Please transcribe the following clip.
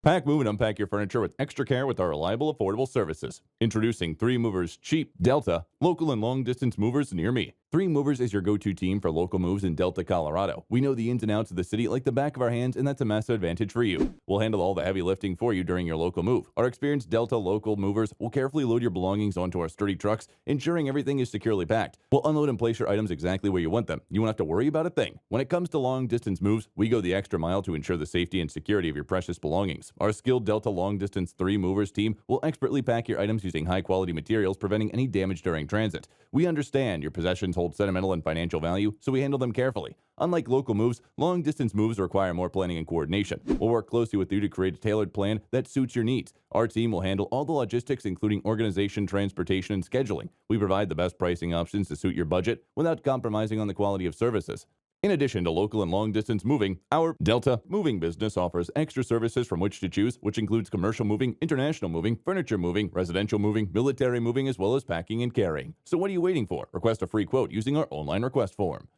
Pack, move, and unpack your furniture with extra care with our reliable, affordable services. Introducing 3 Movers Cheap Delta, local and long distance movers near me. 3 Movers is your go-to team for local moves in Delta, Colorado. We know the ins and outs of the city like the back of our hands, and that's a massive advantage for you. We'll handle all the heavy lifting for you during your local move. Our experienced Delta local movers will carefully load your belongings onto our sturdy trucks, ensuring everything is securely packed. We'll unload and place your items exactly where you want them. You won't have to worry about a thing. When it comes to long-distance moves, we go the extra mile to ensure the safety and security of your precious belongings. Our skilled Delta long-distance 3 Movers team will expertly pack your items using high-quality materials, preventing any damage during transit. We understand your possessions hold sentimental and financial value, so we handle them carefully. Unlike local moves, long-distance moves require more planning and coordination. We'll work closely with you to create a tailored plan that suits your needs. Our team will handle all the logistics, including organization, transportation, and scheduling. We provide the best pricing options to suit your budget without compromising on the quality of services. In addition to local and long-distance moving, our Delta moving business offers extra services from which to choose, which includes commercial moving, international moving, furniture moving, residential moving, military moving, as well as packing and carrying. So what are you waiting for? Request a free quote using our online request form.